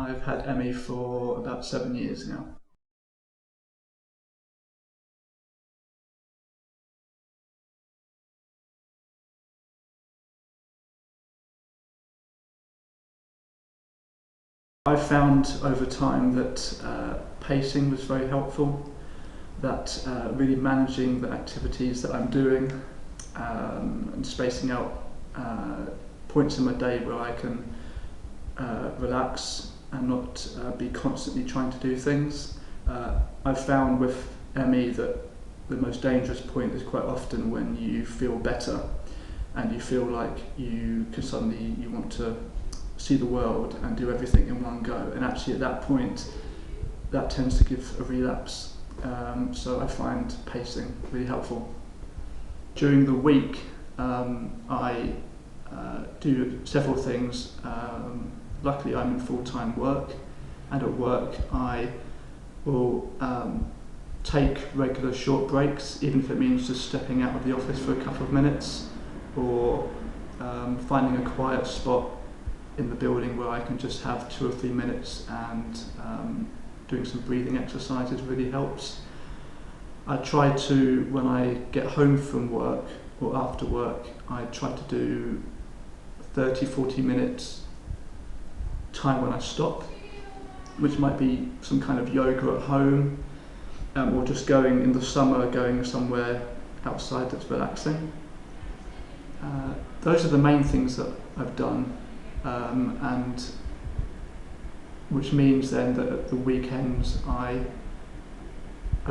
I've had ME for about 7 years now. I've found over time that pacing was very helpful, that really managing the activities that I'm doing and spacing out points in my day where I can relax and not be constantly trying to do things. I've found with ME that the most dangerous point is quite often when you feel better and you feel like you want to see the world and do everything in one go, and actually at that point that tends to give a relapse. So I find pacing really helpful. During the week I do several things. Luckily I'm in full-time work, and at work I will take regular short breaks, even if it means just stepping out of the office for a couple of minutes, or finding a quiet spot in the building where I can just have 2 or 3 minutes, and doing some breathing exercises really helps. I try to, when I get home from work or after work, I try to do 30-40 minutes time when I stop, which might be some kind of yoga at home, or just going in the summer, going somewhere outside that's relaxing. Those are the main things that I've done, and which means then that at the weekends I've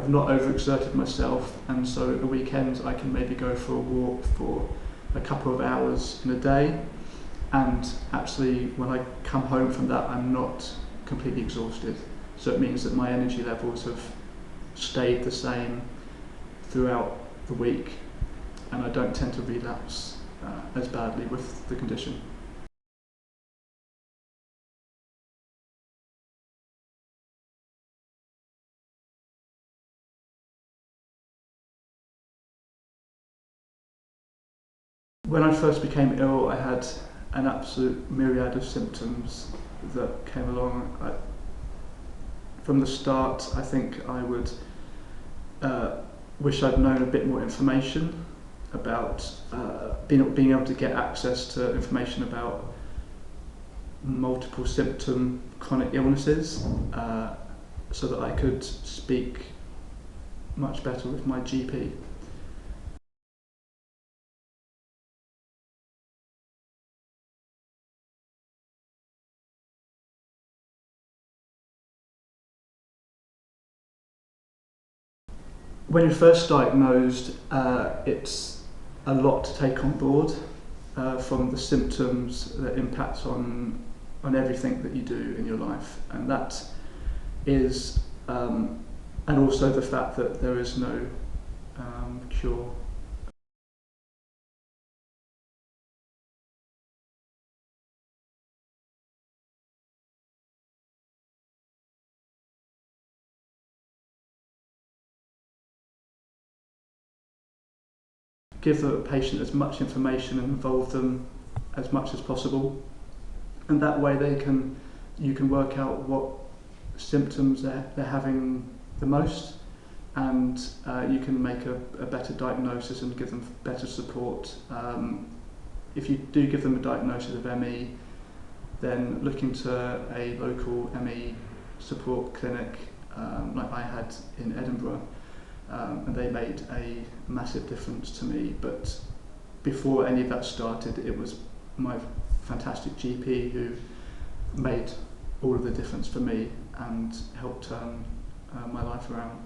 not overexerted myself, and so at the weekends I can maybe go for a walk for a couple of hours in a day, and actually when I come home from that I'm not completely exhausted. So it means that my energy levels have stayed the same throughout the week, and I don't tend to relapse as badly with the condition. When I first became ill, I had an absolute myriad of symptoms that came along. From the start, I think I would wish I'd known a bit more information about being able to get access to information about multiple symptom chronic illnesses, so that I could speak much better with my GP. When you're first diagnosed, it's a lot to take on board, from the symptoms that impact on everything that you do in your life, and that is, and also the fact that there is no cure. Give the patient as much information and involve them as much as possible, and that way you can work out what symptoms they're having the most, and you can make a better diagnosis and give them better support. If you do give them a diagnosis of ME, then look into a local ME support clinic like I had in Edinburgh. And they made a massive difference to me. But before any of that started, it was my fantastic GP who made all of the difference for me and helped turn my life around.